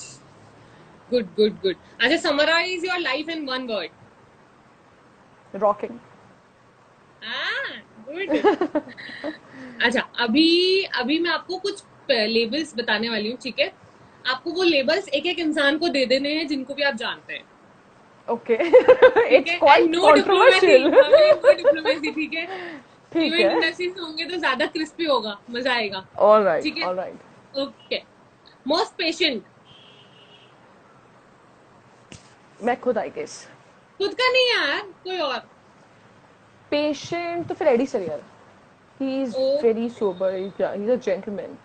Good good good. अच्छा, summarise your life in one word. Rocking. Good. अच्छा, अभी अभी मैं आपको कुछ labels बताने वाली हूँ, ठीक है? आपको वो लेबल्स एक एक इंसान को दे देने हैं जिनको भी आप जानते हैं, ओके। ठीक इट्स है? And quite no diplomacy, controversial. अभी नो डिप्लोमेसी, ठीक है? ठीक इवेंट है। इंडस्ट्री से होंगे तो ज्यादा क्रिस्पी होगा, मजा आएगा, ऑल राइट ठीक है? All right. Okay. Most patient? मैं खुद आई गेस। खुद का नहीं यार, कोई और। पेशेंट तो फिर एडी सर यार, he is very okay. Sober, he is a gentleman.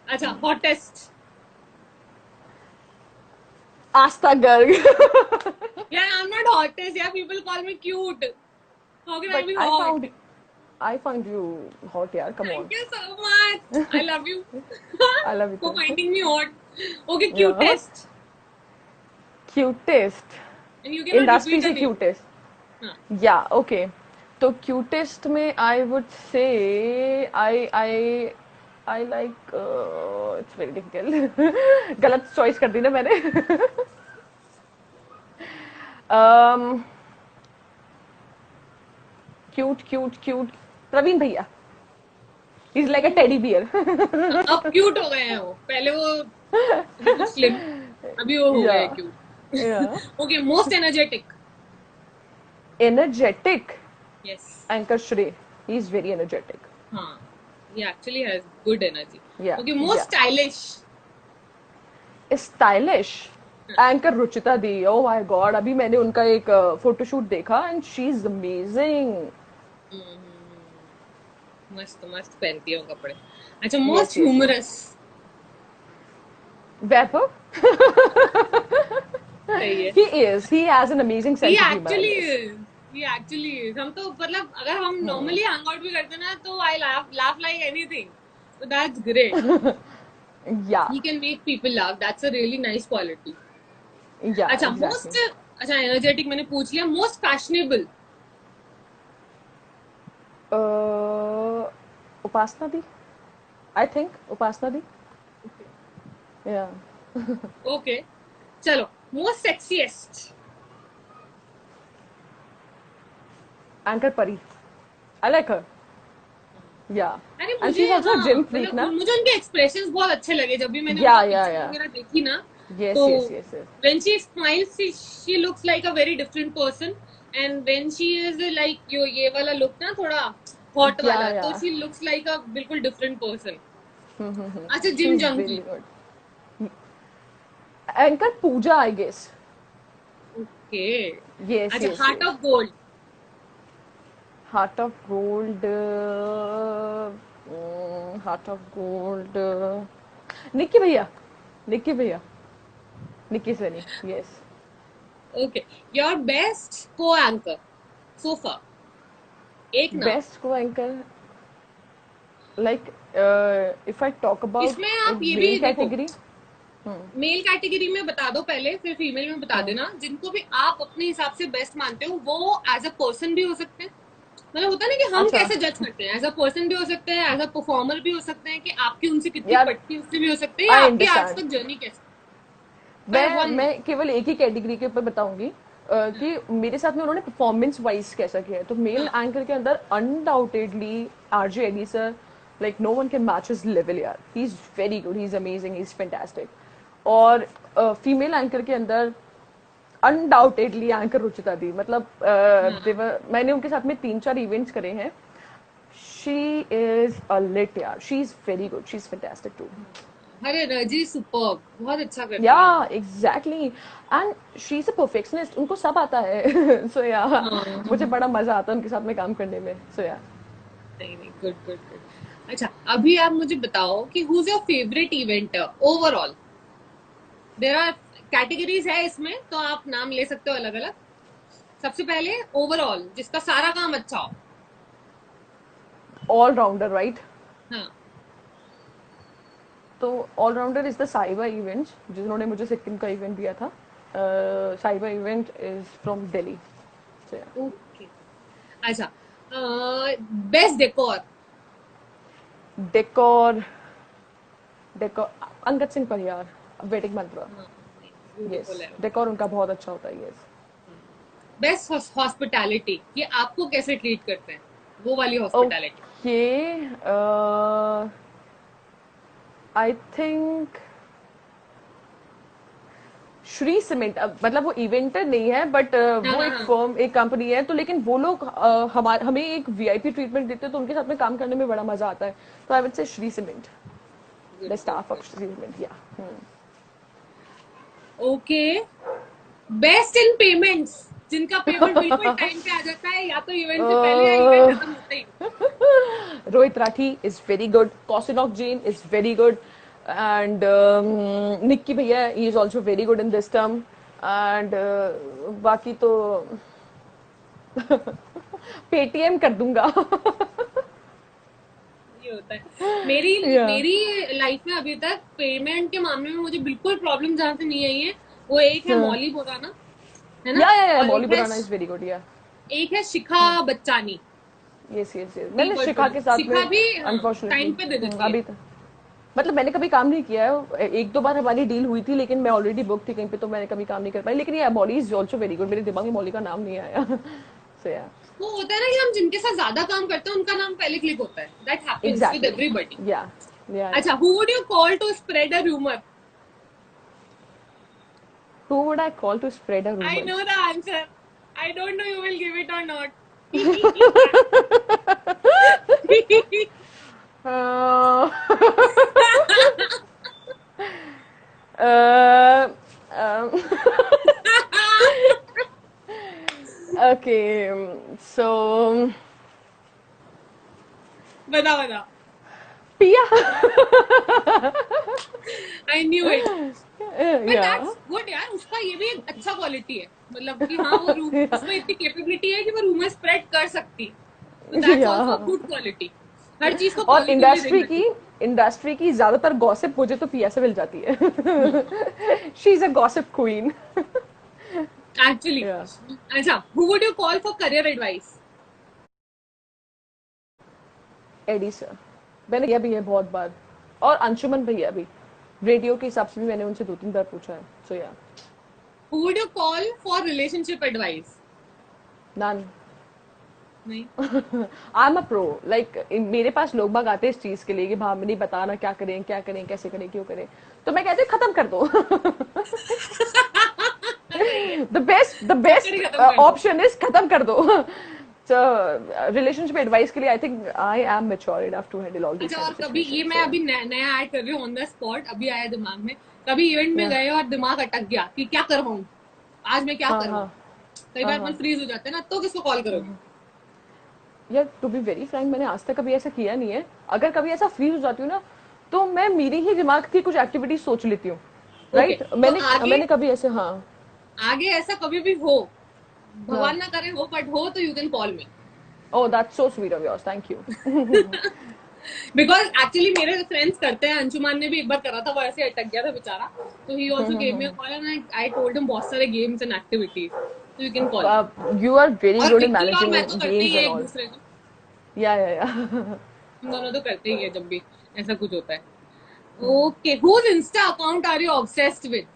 अच्छा, हॉटेस्ट? आस्था गर्ग। यार, आई एम नॉट हॉटेस्ट यार, people call me cute, how can I but be hot? I found you hot यार, come on. Thank you so much. I love you I love you for to. finding me hot. Okay, yeah cutest. Cutest, And you cannot industry repeat a से name. Cutest. हाँ. या okay, तो cutest में I would say I I like, it's very difficult. गलत choice कर दी ना मैंने। Cute cute cute, Praveen भैया, is like a teddy bear. अब क्यूट हो गए हैं वो, पहले वो स्लिम, अभी वो हो या गए या cute. Okay, most energetic? Energetic, yes. Anchor श्रेय, ही इज वेरी एनर्जेटिक। हाँ, he actually has good energy. या Okay, most या stylish? Stylish, anchor Ruchita the. Oh my God, अभी मैंने उनका एक फोटोशूट देखा एंड शी इज अमेजिंग। मस्त मस्त पहनती है वो कपड़े। अच्छा, yes most yes yes. Humorous? Vaibhav, सही है। he has an amazing He sense of humor, I actually guess. is. He actually is. हम तो मतलब अगर हम नॉर्मली हैंग आउट भी करते ना तो आई laugh like anything. So that's great. Yeah, He can make people laugh. That's a really nice quality. yeah, अच्छा, exactly. अच्छा एनर्जेटिक मैंने पूछ लिया। Most fashionable? Upasana di, I think Upasana di. Yeah okay, चलो। Most sexiest? एंकर परी, आई लाइक हर। या अरे and she मुझे, इज आल्सो हाँ, जिम फ्रीक मतलब ना। मुझे उनके एक्सप्रेशंस बहुत अच्छे लगे जब भी मैंने या उनकी या पिक्चर या वगैरह देखी ना। यस तो yes yes yes. when she smiles, she looks like a very different person, and when she is like ये वाला look ना थोड़ा hot या वाला, या तो she looks like a बिल्कुल different person. अच्छा, she gym is very junkie? Good. Anchor Pooja, I guess. Okay. Yes अच्छा, yes heart yes. Of gold? Heart of gold, heart of gold, Nikki भैया, निक्की भैया, Nikki Saini. Yes. Okay, your best co anchor so far, एक नाम। Best co anchor, like if I talk about इसमें आप ये mail भी देखो, कैटेगरी। मेल कैटेगरी में बता दो पहले, फिर फीमेल में बता देना। जिनको भी आप अपने हिसाब से बेस्ट मानते हो वो एज अ पर्सन भी हो सकते हैं, मतलब होता है ना कि हम अच्छा कैसे जज करते हैं, एज अ पर्सन भी हो सकते हैं, एज अ परफॉर्मर भी हो सकते हैं, कि आपकी उनसे कितनी यार, पटती है उससे भी हो सकते हैं, या आई आपकी आज अंडरस्टैंड। तक जर्नी कैसे। पर वन, मैं केवल एक ही कैटेगरी के ऊपर बताऊंगी कि मेरे साथ में उन्होंने परफॉर्मेंस वाइज कैसा किया है। तो मेल हाँ, एंकर के अंदर undoubtedly RJ AD sir, like no one can match his level यार, he is very good, he is amazing, he is fantastic. और फीमेल एंकर के अंदर अनडाउटेडली एंकर रुचिता दी, मतलब मैंने उनके साथ में 3-4 इवेंट्स करे हैं। शी इज अ लिट यार, she is very good, she is fantastic too. Her energy superb, बहुत अच्छा करती है। Yeah exactly, and she is a perfectionist, उनको सब आता है। सो या मुझे हाँ, बड़ा मजा आता है उनके साथ में काम करने में। सो या नहीं नहीं, गुड गुड गुड। अच्छा, अभी आप मुझे बताओ कि whose your favourite event overall. There are categories है इसमें, तो आप नाम ले सकते हो अलग अलग। सबसे पहले ओवरऑल, जिसका सारा काम अच्छा हो। Allrounder right. हाँ। तो allrounder is the Saiba event, जिन्होंने मुझे सिक्किम का इवेंट दिया था। Saiba event is from Delhi. So या ओके। अच्छा, best decor. Decor, decor Angad Singh Parihar, wedding Mantra. हाँ, यस, ब्यूटीफुल है। डेकोर उनका बहुत अच्छा होता है। यस। बेस्ट हॉस्पिटैलिटी, ये आपको कैसे ट्रीट करते हैं, वो वाली hospitality. Okay, I think Shri cement, मतलब वो इवेंटर नहीं है बट हाँ वो हाँ एक हाँ। फर्म, एक कंपनी है, तो लेकिन वो लोग हमें एक वीआईपी ट्रीटमेंट देते हैं, तो उनके साथ में काम करने में बड़ा मजा आता है। तो I would say Shri cement, good the good staff of good. Shri cement या। ओके। बेस्ट इन पेमेंट्स, जिनका पेमेंट बिल्कुल टाइम पे आ जाता है, या तो इवेंट से पहले या इवेंट खत्म होते ही। Rohit Rathi is very good, कौशिनॉक Jain is very good, and Nikki भैया he is also very good in this term. And बाकी तो पेटीएम कर दूंगा। ये होता है। मेरी या मेरी लाइफ में अभी तक पेमेंट के मामले में मुझे बिल्कुल प्रॉब्लम जहां से नहीं आई है, वो एक है मौली बोराना, है ना, या और मौली पुराना इज वेरी गुड या। एक है शिखा Bachchani. Yes yes yes, D मैंने वर्ड शिखा के साथ शिखा में भी, हाँ, टाइम पे दे अनफॉर्चुनेटली देती है। अभी तक, मतलब मैंने कभी काम नहीं किया है, एक दो बार हमारी डील हुई थी, लेकिन मैं ऑलरेडी बुक थी कहीं पे, तो मैंने कभी काम नहीं कर पाई। लेकिन ये मौली इज ऑल्सो वेरी गुड, मेरे दिमाग में मौली का नाम नहीं आया। सो या वो होता है ना कि हम जिनके साथ ज्यादा काम करते हैं उनका नाम पहले क्लिक होता है, that happens with exactly everybody. Yeah yeah. अच्छा, who would you call to spread a rumour. Who would I call to spread a I rumour? Know the answer, I don't know you will give it और not. Okay, so बताओ बताओ। Piya. I knew it. But yeah that's good यार, उसका ये भी एक अच्छा quality है, मतलब कि हाँ वो रूम, उसमें इतनी कैपेबिलिटी है कि वो रूमर स्प्रेड कर सकती, तो दैट्स या आल्सो गुड क्वालिटी। हर चीज को और पॉजिटिवली देखना इंडस्ट्री की ज्यादातर गॉसिप मुझे तो पिया से मिल जाती है। चाहिए। She is a gossip queen. Actually. Yeah अच्छा, who would you call for career advice. एडी सर, मैंने किया भी है बहुत बार, और अंशुमन भैया भी, रेडियो के हिसाब से भी मैंने उनसे 2-3 बार पूछा है। So yeah who would you call for relationship advice. None. नहीं। I am a pro, like मेरे पास लोग बाग आते हैं इस चीज के लिए कि भाभी बताना क्या करें, क्या करें, कैसे करें, क्यों करें, तो मैं कहती हूँ खत्म कर दो। सही है, द चक्कर बेस्ट ही खत्म कर दो। ऑप्शन इज खत्म कर दो। So, रिलेशनशिप एडवाइस के लिए I think I am mature enough to handle all these अच्छा, काइंड और ऑफ कभी ये सिचुएशंस। मैं अभी नया ऐड कर रही हूँ ऑन द स्पॉट, अभी आया दिमाग में, कभी इवेंट में या गए और दिमाग अटक गया कि क्या करवाऊं, आज मैं क्या हाँ हाँ करवाऊं। कई हाँ बार अपन हाँ फ्रीज हो जाते हैं ना, तो किसको कॉल करोगे। यार, टू बी वेरी फ्रैंक, मैंने आज तक कभी ऐसा किया नहीं है। अगर कभी ऐसा फ्रीज हो जाती हूँ ना, तो मैं मेरी ही दिमाग की कुछ एक्टिविटी सोच लेती हूँ। ओके, राइट, तो मैंने आगे, मैंने कभी ऐसे, हाँ आगे ऐसा कभी भी हो, हाँ। भगवान ना करे हो, बट हो तो you can call me. Oh that's so sweet of yours, thank you. Because actually मेरे फ्रेंड्स करते हैं, अंशुमान ने भी एक बार करा था, वो ऐसे अटक गया था बेचारा, तो he also gave me a call and I told him बहुत सारे गेम्स एंड एक्टिविटीज, तो you can call me. You are very और गुड इन विक्की और मैनेजिंग मैं तो करते गेम्स ही है एंड एक ऑल। दूसरे को, या हम दोनों तो करते ही है जब भी ऐसा कुछ होता है। Okay, whose Insta account are you obsessed with.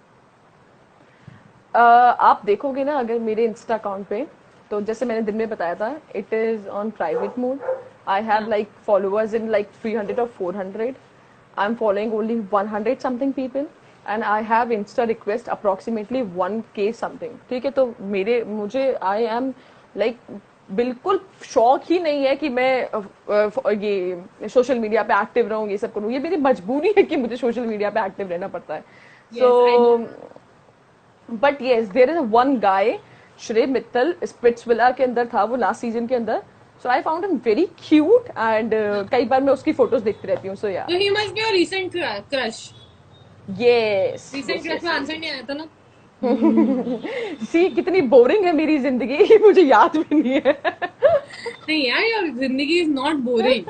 आप देखोगे ना अगर मेरे इंस्टा अकाउंट पे, तो जैसे मैंने दिन में बताया था, it is on private mode, I have like followers in like 300 or 400. I'm following only 100 something people and I have Insta request approximately 1K something. ठीक है, तो मुझे I am like बिल्कुल शौक ही नहीं है कि मैं ये सोशल मीडिया पे एक्टिव रहूं, ये सब करूं। ये मेरी मजबूरी है कि मुझे सोशल मीडिया पे एक्टिव रहना पड़ता है। So but yes, there is one guy, Shrey Mittal, Splitsvilla के अंदर था वो लास्ट सीजन के अंदर। So I found him very cute and कई बार मैं उसकी फोटोज देखती रहती हूँ। सो या he must be your recent crush. Yes, recent crush में आंसर नहीं आया था ना? सी कितनी बोरिंग है मेरी जिंदगी, मुझे याद भी नहीं है। नहीं यार, योर जिंदगी इज नॉट बोरिंग।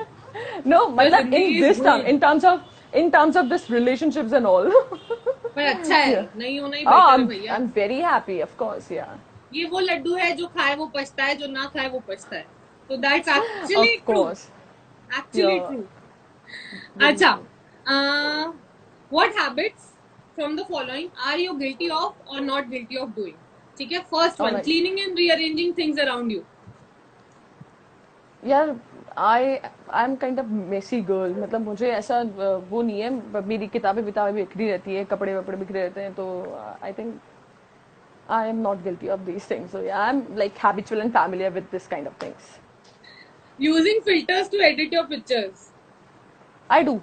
नो, मतलब in terms of this relationships and all. पर अच्छा है, नहीं होना ही बेहतर है भैया। I'm very happy, of course, yeah. ये वो लड्डू है जो खाए वो पछता है, जो ना खाए वो पछता है। So that's actually true. Actually true. अच्छा, what habits from the following are you guilty of or not guilty of doing? ठीक है, first one, cleaning and rearranging things around you. यार I'm kind of messy girl, मतलब मुझे ऐसा वो नहीं है, मेरी किताबें बिखरी रहती है, कपड़े वपड़े बिखरे रहते हैं, तो I think I am not guilty of these things. So yeah, I'm like habitual and familiar with this kind of things. Using filters to edit your pictures. I do.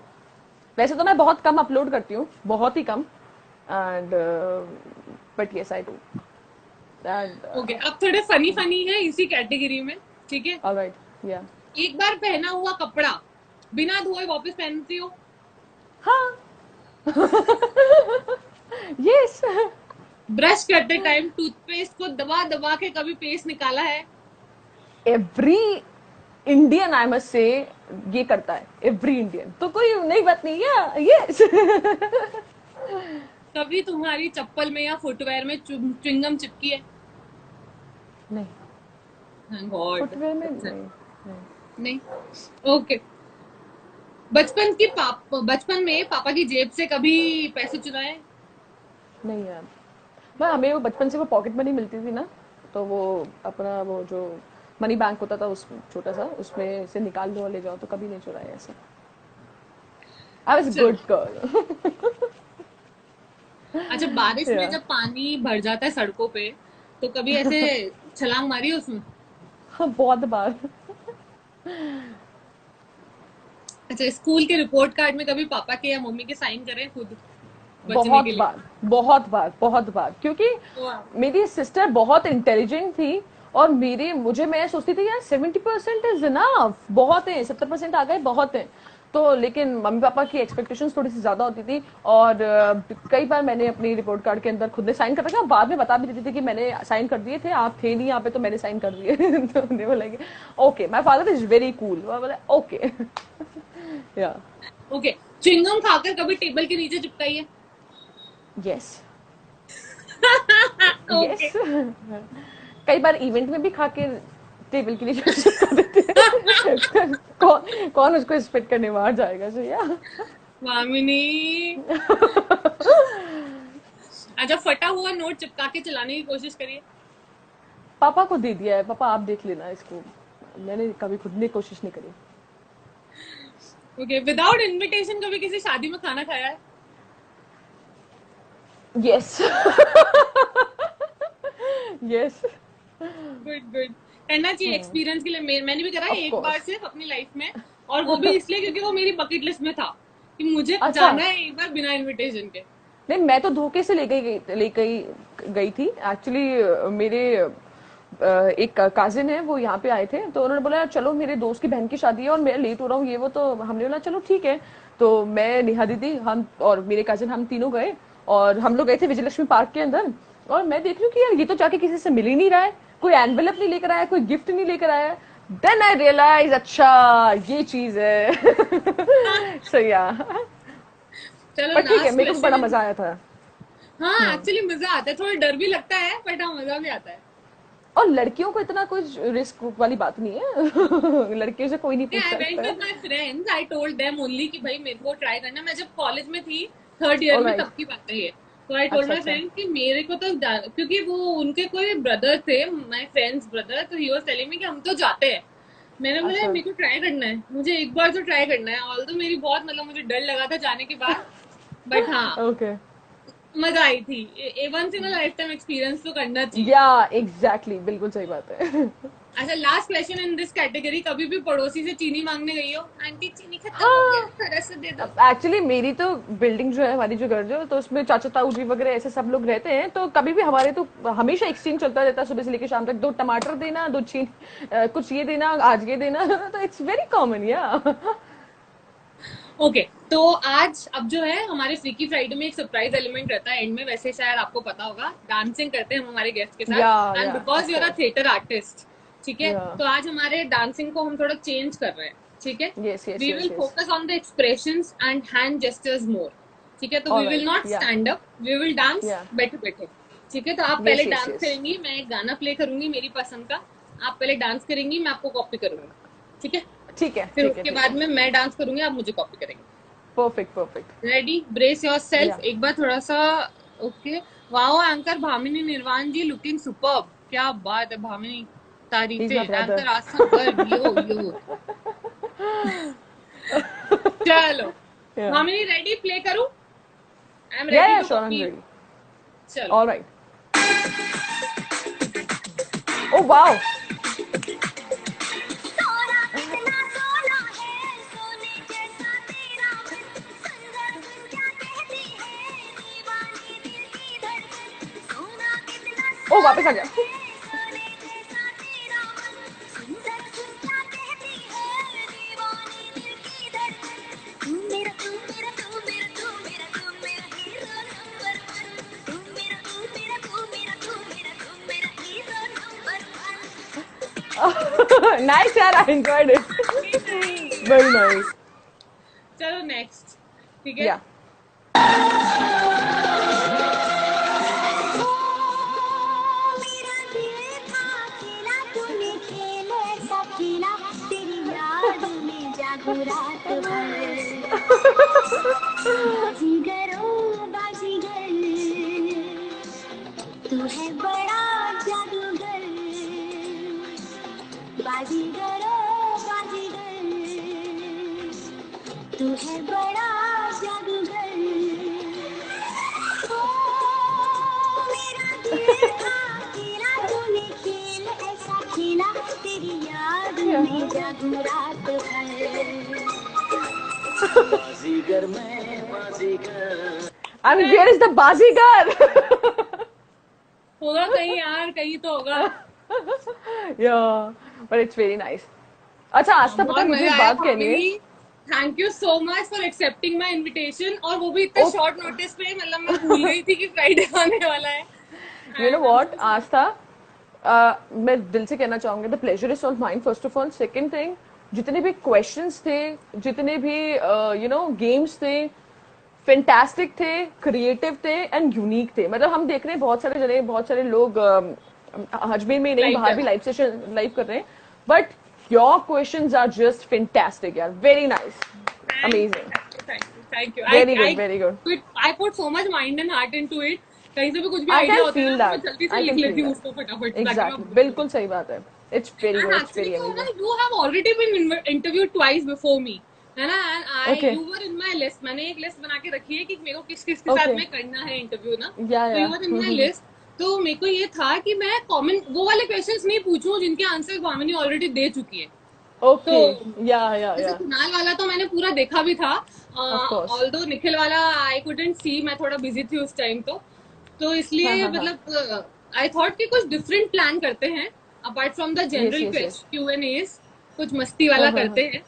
वैसे तो मैं बहुत कम अपलोड करती हूँ, बहुत ही कम, and but yes I do. And okay, अब थोड़े funny है इसी कैटेगरी में, ठीक है? All right, yeah. एक बार पहना हुआ कपड़ा बिना धोए वापस पहनती हो? हाँ। Yes. ब्रश करते टाइम टूथपेस्ट को दबा दबा के कभी पेस्ट निकाला है? Every Indian I must say ये करता है, every Indian, तो कोई नई बात नहीं है। Yes. कभी तुम्हारी चप्पल में या फुटवेयर में च्युइंगम चिपकी है? नहीं। फुटवेयर में नहीं। ओके। बचपन में पापा की जेब से कभी पैसे चुराए? नहीं यार, हमें वो बचपन से वो पॉकेट मनी मिलती थी ना, तो वो अपना वो जो मनी बैंक होता था उस छोटा सा, उसमें से निकाल लो और ले जाओ, तो कभी नहीं चुराया ऐसा। I was good girl. अच्छा, बारिश में जब पानी भर जाता है सड़कों पे, तो कभी ऐसे छलांग मारी है उसमें? हाँ, बहुत बार। अच्छा, स्कूल के रिपोर्ट कार्ड में कभी पापा के या मम्मी के साइन करें खुद? बहुत बार, क्योंकि मेरी सिस्टर बहुत इंटेलिजेंट थी और मैं सोचती थी यार 70% इज इनफ, बहुत है, 70% आ गए बहुत है, तो लेकिन मम्मी पापा की एक्सपेक्टेशंस थोड़ी सी ज्यादा होती थी और कई बार मैंने अपनी रिपोर्ट कार्ड के अंदर खुद ने साइन कर रखा, बाद में बता भी देती थी कि मैंने साइन कर दिए थे, आप थे नहीं यहाँ पे तो मैंने साइन कर दिए। तो they were like, okay, my father is very cool. Okay. Yeah. Okay. Chewing gum खाकर कभी टेबल के नीचे चिपकाई है? Yes. Yes. कई बार इवेंट में भी खा के टेबल के नीचे चिपका देते हैं। कौन उसको स्पिट करने बाहर जाएगा? सो या मामिनी। अच्छा, फटा हुआ नोट चिपका के चलाने की कोशिश करिए? पापा को दे दिया है, पापा आप देख लेना इसको, मैंने कभी खुद ने कोशिश नहीं करी। ओके, विदाउट इनविटेशन कभी किसी शादी में खाना खाया है? यस। यस। गुड। करना चाहिए एक्सपीरियंस के लिए। मैंने भी करा है एक बार सिर्फ अपनी लाइफ में, और वो भी इसलिए क्योंकि वो मेरी बकेट लिस्ट में था कि मुझे जाना है एक बार बिना इनविटेशन के। नहीं, मैं तो धोखे से ले गई थी एक्चुअली। मेरे एक कजिन है, वो यहाँ पे आए थे, तो उन्होंने बोला चलो मेरे दोस्त की बहन की शादी है और मैं लेट हो रहा हूँ ये वो, तो हमने बोला चलो ठीक है। तो मैं, नेहा दीदी, हम और मेरे कजिन, हम तीनों गए और हम लोग गए थे विजयलक्ष्मी पार्क के अंदर, और मैं देख रही हूँ कि यार ये तो जाके किसी से मिल ही नहीं रहा है, कोई एनवेलप नहीं लेकर आया, कोई गिफ्ट नहीं लेकर आया। देन आई रियलाइज अच्छा ये चीज है। सो या चलो, ठीक है, मेरे को बड़ा मजा आया था। हाँ, एक्चुअली मजा आता है, थोड़ा डर भी लगता है बट हाँ मजा भी आता है। और लड़कियों को इतना कुछ रिस्क वाली बात नहीं है। लड़कियों से कोई नहीं पूछ सकता। I went with my friends, I told them only कि भाई मेरे को ट्राई करना। मैं जब कॉलेज में थी 3rd ईयर में, तब की बात है ये। तो आई टोल्ड माय फ्रेंड कि मेरे को तो, क्योंकि वो उनके कोई ब्रदर थे, माय फ्रेंड्स ब्रदर, तो ही वाज टेलिंग मी कि हम तो जाते हैं। मैंने बोला अच्छा। मेरे को ट्राई करना है, मुझे एक बार तो ट्राई करना है। ऑल तो मेरी बहुत मतलब मुझे डर लगा था जाने के बाद, बट हाँ ओके। मजा आई थी। Once in a life time experience तो करना चाहिए। या एग्जैक्टली, बिल्कुल सही बात है। अच्छा, last question in this category, कभी भी पड़ोसी से चीनी मांगने गई हो, आंटी चीनी खत्म हो गया हाँ, थोड़ा सा दे दो? अब एक्चुअली मेरी तो बिल्डिंग जो है, हमारी जो घर जो, तो उसमें चाचा ताऊ जी वगैरह ऐसे सब लोग रहते हैं, तो कभी भी हमारे तो हमेशा एक्सचेंज चलता रहता है, सुबह से लेकर शाम तक, 2 टमाटर देना, 2 चीनी, कुछ ये देना, आज ये देना। तो इट्स वेरी कॉमन या। ओके, तो आज अब जो है हमारे फ्रीकी फ्राइडे में एक सरप्राइज एलिमेंट रहता है एंड में, वैसे शायद आपको पता होगा, डांसिंग करते हैं हम हमारे गेस्ट के या साथ, and yeah because of you are a course. Theatre artist, ठीक है, या तो आज हमारे डांसिंग को हम थोड़ा चेंज कर रहे हैं, ठीक है। Yes yes we yes will yes. Focus on the expressions and hand gestures more, ठीक है। तो वी विल ऑलराइट नॉट या stand up, we will dance या बैठे बैठे, ठीक है। तो आप पहले यस यस डांस यस। करेंगी, मैं एक गाना प्ले करूंगी मेरी पसंद का, आप पहले डांस करेंगी, मैं आपको कॉपी करूंगी, ठीक है। ठीक है फिर ठीक है उसके ठीक बाद है। में मैं डांस करूंगी, आप मुझे कॉपी करेंगे। Perfect perfect. Ready, brace your self, या एक बार थोड़ा सा। ओके, वाओ एंकर भामिनी निर्वाण जी लुकिंग सुपर्ब, क्या बात है भामिनी, ही इज माई तारीफे brother. Anchor awesome girl, yo yo. चलो या भामिनी रेडी, प्ले करूं? I am ready yeah too sure, I am copy. Ready. चलो, ऑलराइट। Oh wow. सोना कितना सोना है, सोने जैसा तेरा मन, सुंदर सुन क्या कहती है दीवानी दिल की धड़कन। सोना कितना ओ वापस आ सोना गया। है, सोने जैसा तेरा मन, सुंदर सुन क्या कहती है दीवानी दिल की धड़कन। तू मेरा तू मेरा तू मेरा तू मेरा तू मेरा हीरो नंबर वन। तू मेरा तू मेरा तू मेरा तू मेरा तू मेरा हीरो नंबर वन। नाइस यार, I enjoyed it. Very nice. चलो नेक्स्ट, ठीक है। या मेरा दिल था खेला, तूने खेल ऐसा खेला, तेरी याद में जागू रात भर। बाजीगर ओ बाजीगर, तू है बड़ा जादूगर। बाजीगर ओ बाजीगर, तू है बड़ा जादूगर। ओ मेरा दिल था खेला, तूने खेल ऐसा खेला, तेरी याद में जागू रात भर। बाजीगर मैं Baazigar. I mean where is the Baazigar. होगा कहीं यार, कहीं तो होगा। या बट इट्स वेरी नाइस। अच्छा आस्था, पता बहुत है मुझे मजा एक आया बात कहनी है। Bhamini, thank you so much for accepting my invitation, और वो भी इतने ओ शॉर्ट नोटिस पे, मतलब मैं भूल गई थी कि फ्राइडे आने वाला है। You know and I am what so sorry. Aastha, मैं दिल से कहना चाहूंगी, the pleasure is all mine first of all. Second thing, जितने भी क्वेश्चंस थे, जितने भी यू नो गेम्स थे, फैंटास्टिक थे, क्रिएटिव थे एंड यूनिक थे। मतलब हम देख रहे हैं बहुत सारे जने, बहुत सारे लोग अजमेर में ही नहीं, लाइव बाहर कर भी रहा लाइव सेशन लाइव कर रहे हैं, but your questions are just fantastic यार, very nice, thank you amazing, thank you thank you thank you. Very good very good. I put so much mind and heart into it. कहीं से भी कुछ भी आई idea can होता है feel ना, तो मैं दैट, जल्दी से आई लिख कैन फील लेती हूँ उसको दैट। फटाफट से, ताकि मैं एग्जैक्टली, भूल बिल्कुल नहीं। सही बात है। It's very and good, it's actually very क्या होगा, amazing. You have already been interviewed twice before me, है ना, and I okay you were in my list. मैंने एक लिस्ट बना के रखी है कि मेरे को किस किस के साथ ओके। में करना है इंटरव्यू ना, तो या you were in my list. तो मेरे को ये था कि मैं कॉमन वो वाले क्वेश्चंस नहीं पूछूं जिनके आंसर भामिनी ऑलरेडी दे चुकी है। तो ओके। या जैसे कुणाल वाला तो मैंने पूरा देखा भी था, ऑफ कोर्स। ऑल्दो निखिल वाला आई कुडंट सी, मैं थोड़ा बिजी थी उस टाइम। तो हाँ इसलिए हाँ हाँ। मतलब आई थॉट कि कुछ डिफरेंट प्लान करते हैं, apart from the yes general yes yes. Q and A, कुछ मस्ती हाँ वाला हाँ हाँ। करते हैं।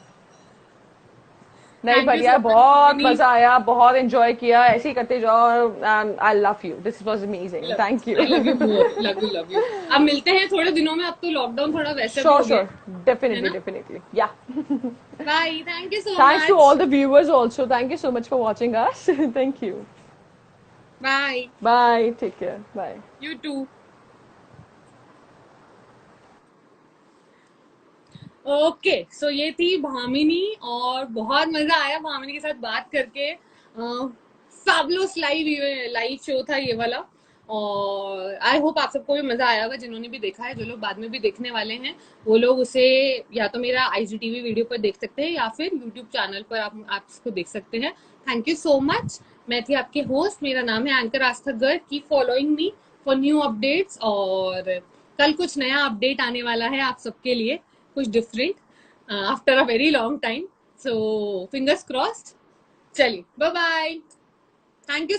नहीं थैंक यू बढ़िया, सो मच बहुत भामिनी। मजा आया, बहुत एंजॉय किया, ऐसे ही करते जाओ, and I love you, this was amazing, thank I love you you. More, love you love you. अब मिलते हैं थोड़े दिनों में, अब तो लॉकडाउन थोड़ा वैसे भी श्योर हो गया श्योर, है डेफिनेटली ना। Definitely yeah. Bye, thank you so thanks too much. All the viewers also, thank you so much for watching us. Thank you. Bye, bye, take care, bye. You too. Okay, so ये थी भामिनी, और बहुत मजा आया भामिनी के साथ बात करके। फैबुलस लाइव लाइव शो था ये वाला। और आई होप आप सबको भी मजा आया होगा, जिन्होंने भी देखा है। जो लोग बाद में भी देखने वाले हैं वो लोग उसे या तो मेरा IGTV वीडियो पर देख सकते हैं या फिर यूट्यूब चैनल पर आप इसको देख सकते हैं। Thank you so much. मैं थी आपके होस्ट, मेरा नाम है anchor Aastha Garg. Keep following me for new updates. और कल कुछ नया अपडेट आने वाला है आप सबके लिए, कुछ different, after a very long time. So fingers crossed. चलिए, बाय बाय। Thank you.